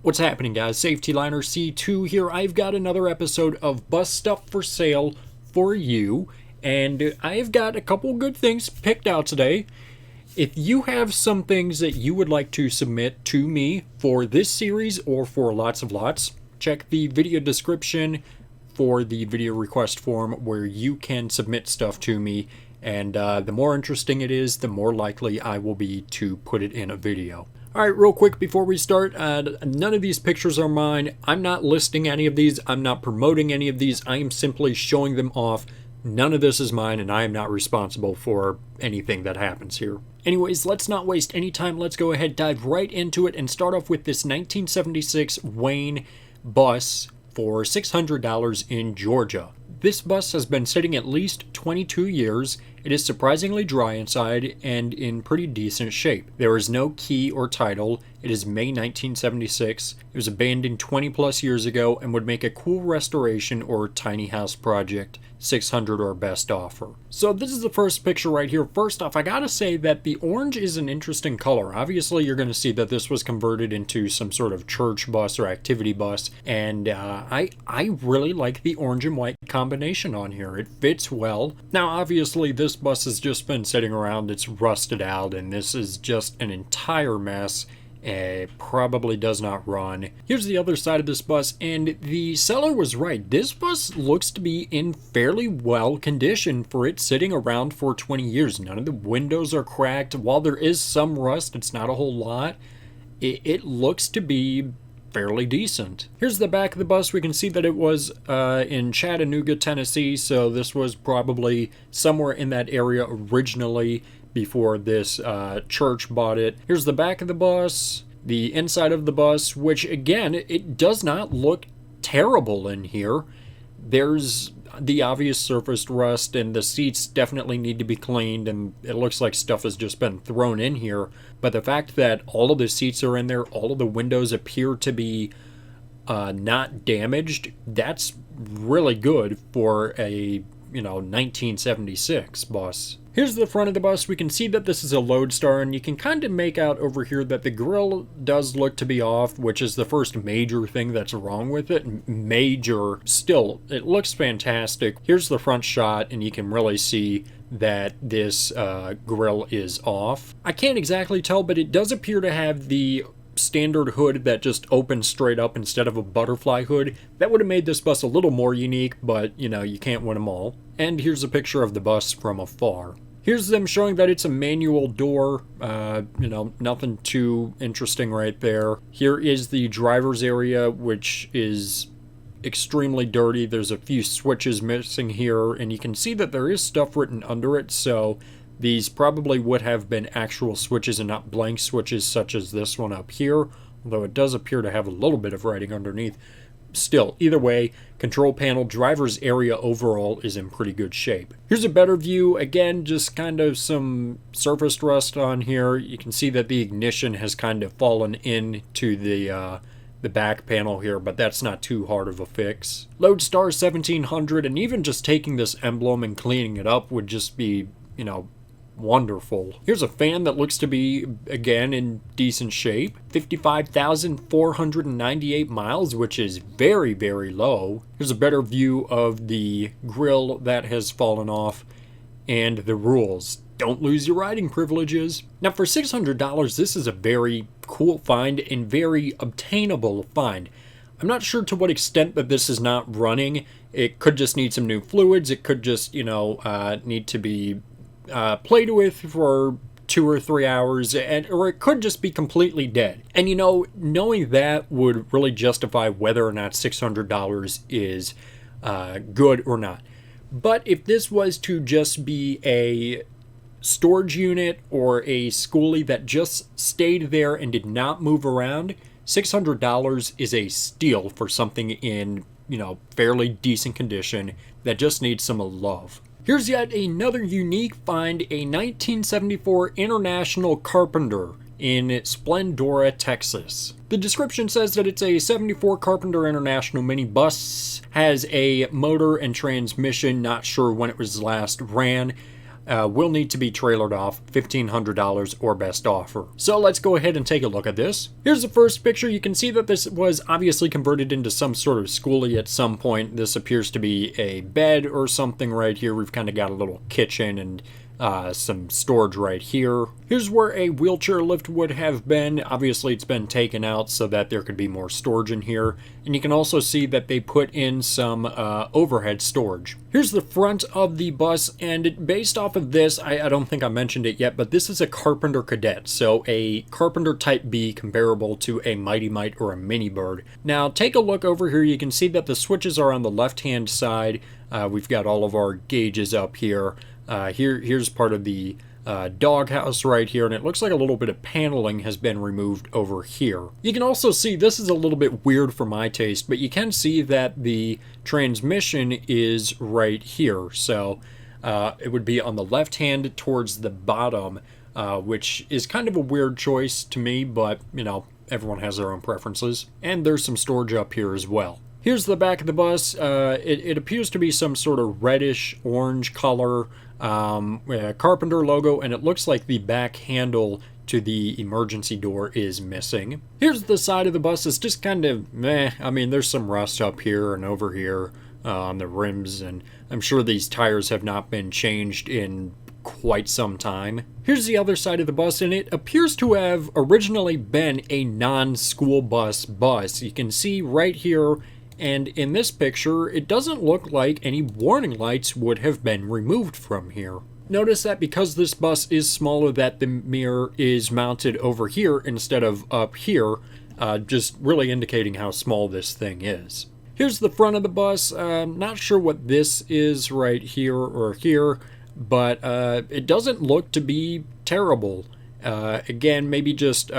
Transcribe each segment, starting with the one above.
What's happening, guys? Saf-T-Liner C2 here. I've got another episode of Bus Stuff for Sale for you, and I've got a couple good things picked out today. If you have some things that you would like to submit to me for this series or for lots of lots, check the video description for the video request form where you can submit stuff to me, and the more interesting it is, the more likely I will be to put it in a video. Alright, real quick before we start, none of these pictures are mine. I'm not listing any of these. I'm not promoting any of these. I am simply showing them off. None of this is mine, and I am not responsible for anything that happens here. Anyways, let's not waste any time. Let's go ahead, dive right into it, and start off with this 1976 Wayne bus for $600 in Georgia. This bus has been sitting at least 22 years. It is surprisingly dry inside and in pretty decent shape. There is no key or title. It is May 1976. It was abandoned 20 plus years ago and would make a cool restoration or tiny house project. 600 or best offer. So this is the first picture right here. First off, I gotta say that the orange is an interesting color. Obviously, you're gonna see that this was converted into some sort of church bus or activity bus, and I really like the orange and white combination on here. It fits well. Now, obviously, this bus has just been sitting around. It's rusted out, and this is just an entire mess. It probably does not run. Here's the other side of this bus, and the seller was right. This bus looks to be in fairly well condition for it sitting around for 20 years. None of the windows are cracked. While there is some rust, it's not a whole lot. It looks to be fairly decent. Here's the back of the bus. We can see that it was in Chattanooga, Tennessee, so this was probably somewhere in that area originally before this church bought it. Here's the back of the bus, the inside of the bus, which again, it does not look terrible in here. There's the obvious surfaced rust, and the seats definitely need to be cleaned, and it looks like stuff has just been thrown in here. But the fact that all of the seats are in there, all of the windows appear to be not damaged, that's really good for a 1976 bus. Here's the front of the bus. We can see that this is a Loadstar, and you can kind of make out over here that the grill does look to be off, which is the first major thing that's wrong with it. Major. Still, it looks fantastic. Here's the front shot, and you can really see that this grill is off. I can't exactly tell, but it does appear to have the standard hood that just opens straight up instead of a butterfly hood. That would have made this bus a little more unique, but you can't win them all. And here's a picture of the bus from afar. Here's them showing that it's a manual door. Nothing too interesting right there. Here is the driver's area, which is extremely dirty. There's a few switches missing here, and you can see that there is stuff written under it, so these probably would have been actual switches and not blank switches such as this one up here, although it does appear to have a little bit of writing underneath. Still, either way, control panel, driver's area overall is in pretty good shape. Here's a better view. Again, just kind of some surfaced rust on here. You can see that the ignition has kind of fallen into the back panel here, but that's not too hard of a fix. Loadstar 1700, and even just taking this emblem and cleaning it up would just be, wonderful. Here's a fan that looks to be, again, in decent shape. 55,498 miles, which is very, very low. Here's a better view of the grill that has fallen off and the rules. Don't lose your riding privileges. Now, for $600, this is a very cool find and very obtainable find. I'm not sure to what extent that this is not running. It could just need some new fluids. It could just, need to be played with for 2 or 3 hours, or it could just be completely dead. And knowing that would really justify whether or not $600 is good or not. But if this was to just be a storage unit or a schoolie that just stayed there and did not move around, $600 is a steal for something in, fairly decent condition that just needs some love. Here's yet another unique find, a 1974 International Carpenter in Splendora, Texas. The description says that it's a 74 Carpenter International minibus, has a motor and transmission, not sure when it was last ran. will need to be trailered off, $1,500 or best offer. So let's go ahead and take a look at this. Here's the first picture. You can see that this was obviously converted into some sort of schoolie at some point. This appears to be a bed or something right here. We've kind of got a little kitchen and some storage right here. Here's where a wheelchair lift would have been. Obviously it's been taken out so that there could be more storage in here. And you can also see that they put in some overhead storage. Here's the front of the bus, and based off of this, I don't think I mentioned it yet, but this is a Carpenter Cadet, so a Carpenter Type B comparable to a Mighty Mite or a Mini Bird. Now take a look over here. You can see that the switches are on the left hand side. We've got all of our gauges up here. Here's part of the doghouse right here, and it looks like a little bit of paneling has been removed over here. You can also see, this is a little bit weird for my taste, but you can see that the transmission is right here. So it would be on the left hand towards the bottom, which is kind of a weird choice to me, but you know, everyone has their own preferences. And there's some storage up here as well. Here's the back of the bus. It appears to be some sort of reddish orange color, Carpenter logo, and it looks like the back handle to the emergency door is missing. Here's the side of the bus. It's just kind of meh. I mean, there's some rust up here and over here on the rims, and I'm sure these tires have not been changed in quite some time. Here's the other side of the bus, and it appears to have originally been a non-school bus. You can see right here, and in this picture, it doesn't look like any warning lights would have been removed from here. Notice that because this bus is smaller, that the mirror is mounted over here instead of up here, just really indicating how small this thing is. Here's the front of the bus. Not sure what this is right here or here, but it doesn't look to be terrible. Again, maybe just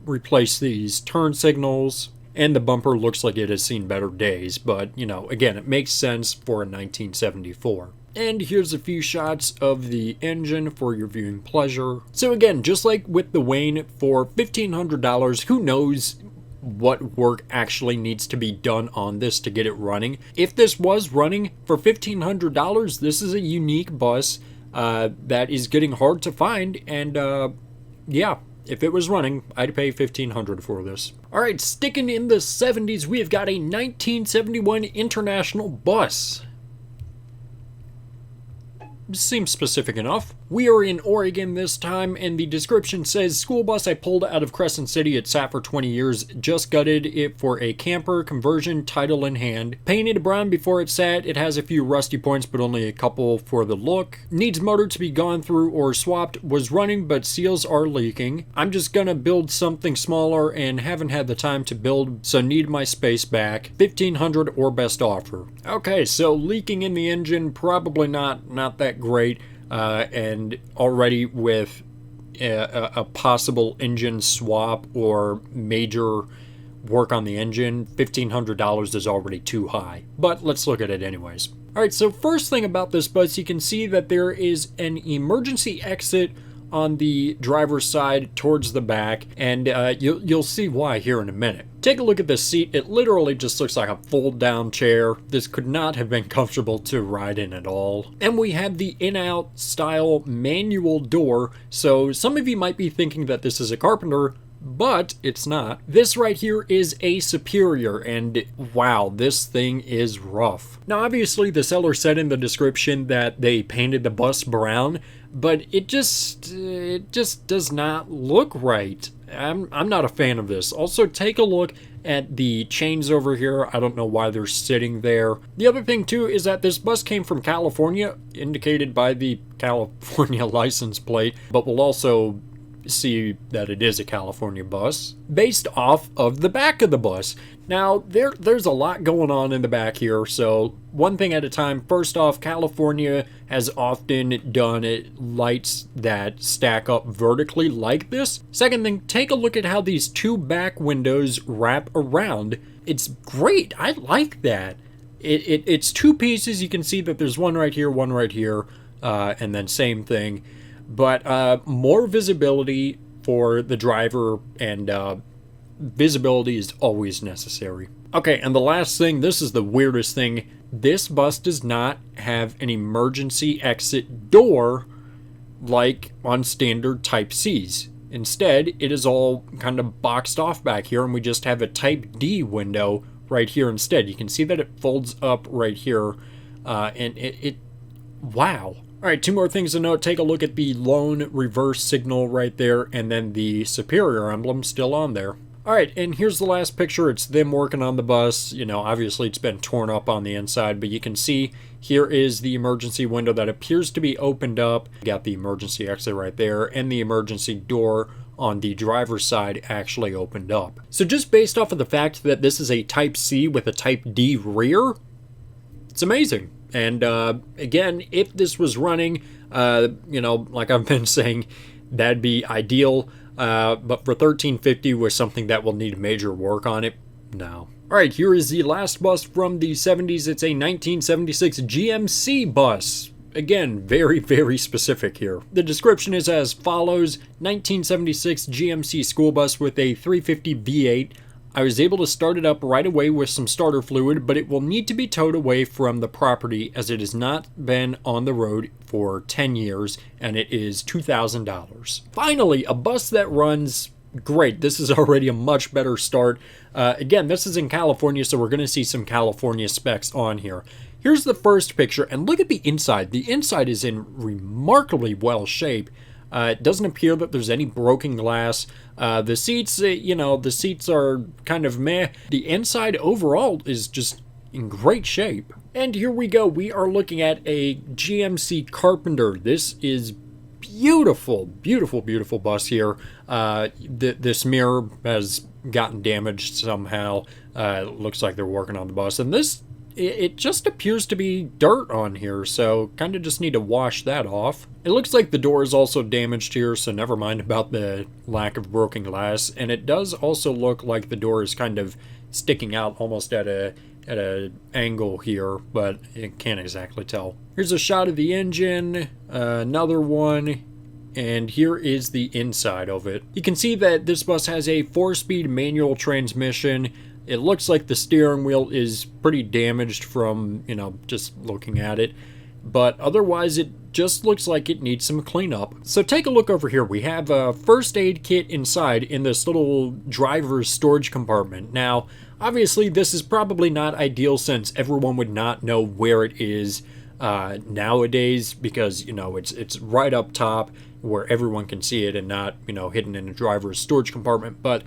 replace these turn signals. And the bumper looks like it has seen better days, but, you know, again, it makes sense for a 1974. And here's a few shots of the engine for your viewing pleasure. So again, just like with the Wayne, for $1,500, who knows what work actually needs to be done on this to get it running. If this was running for $1,500, this is a unique bus that is getting hard to find, and yeah. If it was running, I'd pay $1,500 for this. Alright, sticking in the 70s, we have got a 1971 International bus. Seems specific enough. We are in Oregon this time, and the description says, school bus I pulled out of Crescent City. It sat for 20 years, just gutted it for a camper conversion, title in hand. Painted brown before it sat. It has a few rusty points, but only a couple for the look. Needs motor to be gone through or swapped. Was running, but seals are leaking. I'm just gonna build something smaller and haven't had the time to build, so need my space back. $1,500 or best offer. Okay, so leaking in the engine, probably not that great, and already with a possible engine swap or major work on the engine, $1,500 is already too high. But let's look at it anyways. Alright, so first thing about this bus, you can see that there is an emergency exit on the driver's side towards the back, and you'll see why here in a minute. Take a look at the seat. It literally just looks like a fold-down chair. This could not have been comfortable to ride in at all. And we have the in-out style manual door, so some of you might be thinking that this is a Carpenter, but it's not. This right here is a Superior, and wow, this thing is rough. Now obviously the seller said in the description that they painted the bus brown, but it just does not look right. I'm not a fan of this. Also, take a look at the chains over here. I don't know why they're sitting there. The other thing too is that this bus came from California, indicated by the California license plate, but we'll also see that it is a California bus based off of the back of the bus. Now there's a lot going on in the back here, so one thing at a time. First off, California has often done lights that stack up vertically like this. Second thing, take a look at how these two back windows wrap around. It's great. I like that. It's two pieces. You can see that there's one right here, and then same thing. But more visibility for the driver, and visibility is always necessary. Okay, and the last thing, this is the weirdest thing. This bus does not have an emergency exit door like on standard Type Cs. Instead, it is all kind of boxed off back here, and we just have a Type D window right here instead. You can see that it folds up right here, and it wow. All right, two more things to note. Take a look at the lone reverse signal right there, and then the Superior emblem still on there. All right, and here's the last picture. It's them working on the bus. You know, obviously it's been torn up on the inside, but you can see here is the emergency window that appears to be opened up. You got the emergency exit right there, and the emergency door on the driver's side actually opened up. So just based off of the fact that this is a Type C with a Type D rear, it's amazing. And again, if this was running, you know, like I've been saying, that'd be ideal. But for $1350 with something that will need major work on it, no. All right, here is the last bus from the 70s. It's a 1976 GMC bus. Again, very, very specific here. The description is as follows: 1976 GMC school bus with a 350 V8. I was able to start it up right away with some starter fluid, but it will need to be towed away from the property as it has not been on the road for 10 years, and it is $2,000. Finally, a bus that runs great. This is already a much better start. Again, this is in California, so we're going to see some California specs on here. Here's the first picture, and look at the inside. The inside is in remarkably well shape. It doesn't appear that there's any broken glass. The seats, you know, the seats are kind of meh. The inside overall is just in great shape. And here we go. We are looking at a GMC Carpenter. This is beautiful, beautiful, beautiful bus here. This mirror has gotten damaged somehow. It looks like they're working on the bus. And this, it just appears to be dirt on here, so kind of just need to wash that off. It looks like the door is also damaged here, so never mind about the lack of broken glass. And it does also look like the door is kind of sticking out almost at a angle here, but you can't exactly tell. Here's a shot of the engine, another one, and here is the inside of it. You can see that this bus has a 4-speed manual transmission. It looks like the steering wheel is pretty damaged from, you know, just looking at it. But otherwise, it just looks like it needs some cleanup. So take a look over here. We have a first aid kit inside in this little driver's storage compartment. Now, obviously, this is probably not ideal since everyone would not know where it is nowadays, because, you know, it's right up top where everyone can see it and not, you know, hidden in a driver's storage compartment. But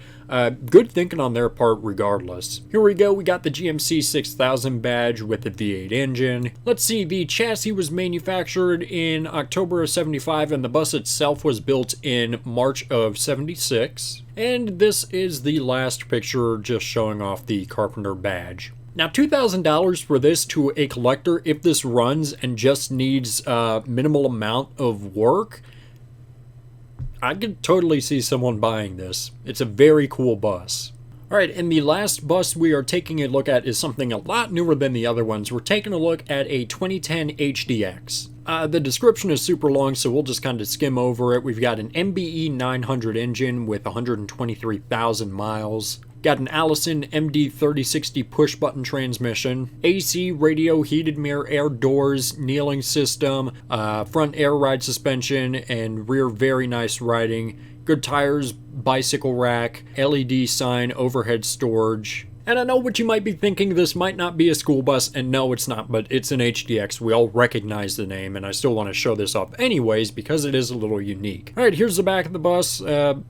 good thinking on their part regardless. Here we go. We got the GMC 6000 badge with the V8 engine. Let's see. The chassis was manufactured in October of 75, and the bus itself was built in March of 76. And this is the last picture just showing off the Carpenter badge. Now, $2,000 for this to a collector, if this runs and just needs a minimal amount of work, I could totally see someone buying this. It's a very cool bus. Alright, and the last bus we are taking a look at is something a lot newer than the other ones. We're taking a look at a 2010 HDX. The description is super long, so we'll just kind of skim over it. We've got an MBE 900 engine with 123,000 miles. Got an Allison MD 3060 push-button transmission, AC, radio, heated mirror, air doors, kneeling system, front air ride suspension, and rear very nice riding. Good tires, bicycle rack, LED sign, overhead storage. And I know what you might be thinking, this might not be a school bus, and no, it's not, but it's an HDX. We all recognize the name, and I still want to show this off anyways because it is a little unique. All right, here's the back of the bus.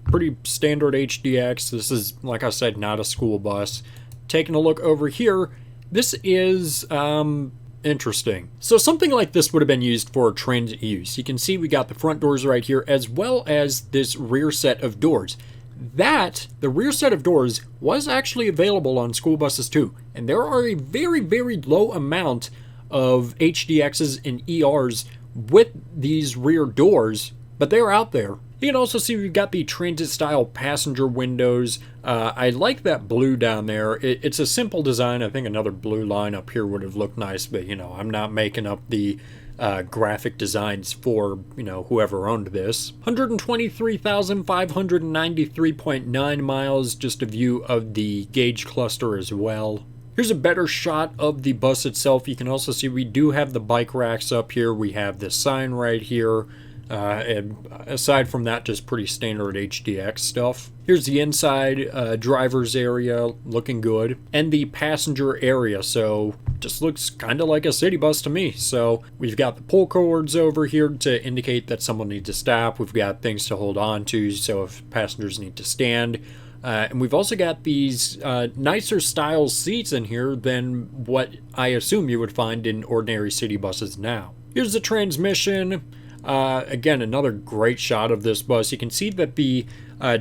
Pretty standard HDX. This is, like I said, not a school bus. Taking a look over here, this is interesting. So something like this would have been used for transit use. You can see we got the front doors right here, as well as this rear set of doors. The rear set of doors was actually available on school buses too, and there are a very, very low amount of HDXs and ERs with these rear doors, but they're out there. You can also see we've got the transit style passenger windows. I like that blue down there. It's a simple design. I think another blue line up here would have looked nice, but you know, I'm not making up the graphic designs for, you know, whoever owned this. 123,593.9 miles, just a view of the gauge cluster as well. Here's a better shot of the bus itself. You can also see we do have the bike racks up here. We have the sign right here. And aside from that, just pretty standard HDX stuff. Here's the inside driver's area, looking good. And the passenger area, so just looks kind of like a city bus to me. So we've got the pull cords over here to indicate that someone needs to stop. We've got things to hold on to, so if passengers need to stand. And we've also got these nicer style seats in here than what I assume you would find in ordinary city buses now. Here's the transmission. Again, another great shot of this bus. You can see that the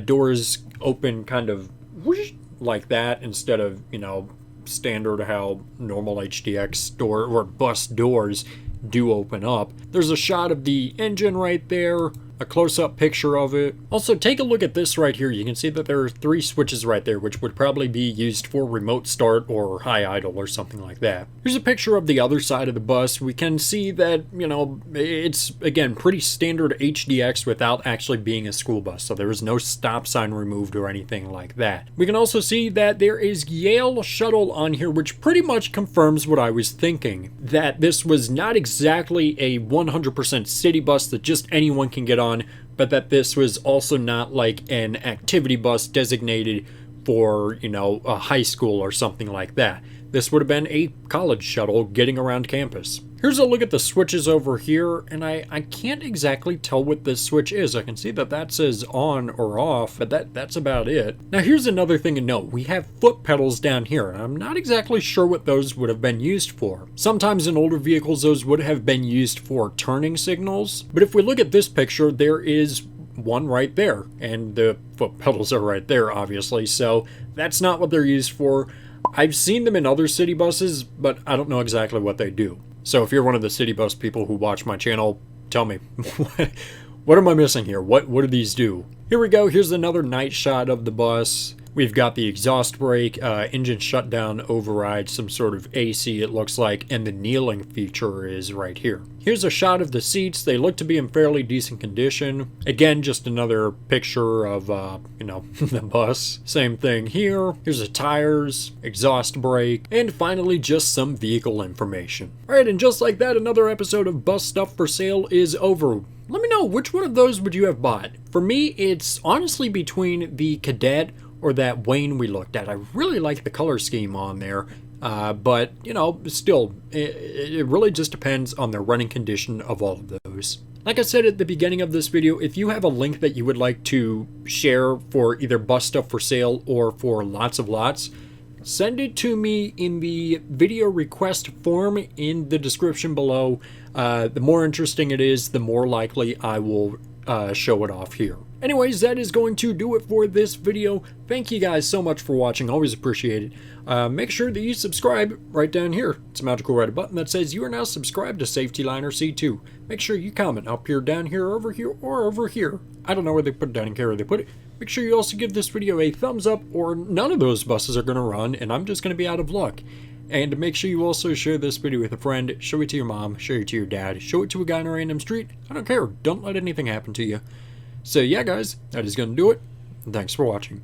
doors open kind of whoosh, like that instead of, you know, standard how normal HDX door or bus doors do open up. There's a shot of the engine right there, a close-up picture of it. Also, take a look at this right here. You can see that there are 3 switches right there, which would probably be used for remote start or high idle or something like that. Here's a picture of the other side of the bus. We can see that, you know, it's, again, pretty standard HDX without actually being a school bus, so there is no stop sign removed or anything like that. We can also see that there is Yale Shuttle on here, which pretty much confirms what I was thinking, that this was not exactly a 100% city bus that just anyone can get on, but that this was also not like an activity bus designated for, you know, a high school or something like that. This would have been a college shuttle getting around campus. Here's a look at the switches over here, and I can't exactly tell what this switch is. I can see that that says on or off, but that's about it. Now here's another thing to note. We have foot pedals down here, and I'm not exactly sure what those would have been used for. Sometimes in older vehicles, those would have been used for turning signals, but if we look at this picture, there is one right there, and the foot pedals are right there, obviously, so that's not what they're used for. I've seen them in other city buses, but I don't know exactly what they do. So if you're one of the city bus people who watch my channel, tell me, what am I missing here? What do these do? Here we go. Here's another night shot of the bus. We've got the exhaust brake, engine shutdown override, some sort of AC it looks like, and the kneeling feature is right here. Here's a shot of the seats. They look to be in fairly decent condition. Again, just another picture of, you know, the bus. Same thing here. Here's the tires, exhaust brake, and finally just some vehicle information. Alright, and just like that, another episode of Bus Stuff for Sale is over. Let me know, which one of those would you have bought? For me, it's honestly between the Cadet or that Wayne we looked at. I really like the color scheme on there, but, you know, still, it really just depends on the running condition of all of those. Like I said at the beginning of this video, if you have a link that you would like to share for either Bus Stuff for Sale or for Lots of Lots, send it to me in the video request form in the description below. The more interesting it is, the more likely I will show it off here. Anyways, that is going to do it for this video. Thank you guys so much for watching. Always appreciate it. Make sure that you subscribe right down here. It's a magical red button that says you are now subscribed to Saf-T-Liner C2. Make sure you comment up here, down here, over here, or over here. I don't know where they put it down here, where they put it. Make sure you also give this video a thumbs up, or none of those buses are going to run, and I'm just going to be out of luck. And make sure you also share this video with a friend. Show it to your mom, show it to your dad, show it to a guy on a random street. I don't care. Don't let anything happen to you. So yeah, guys, that is going to do it. Thanks for watching.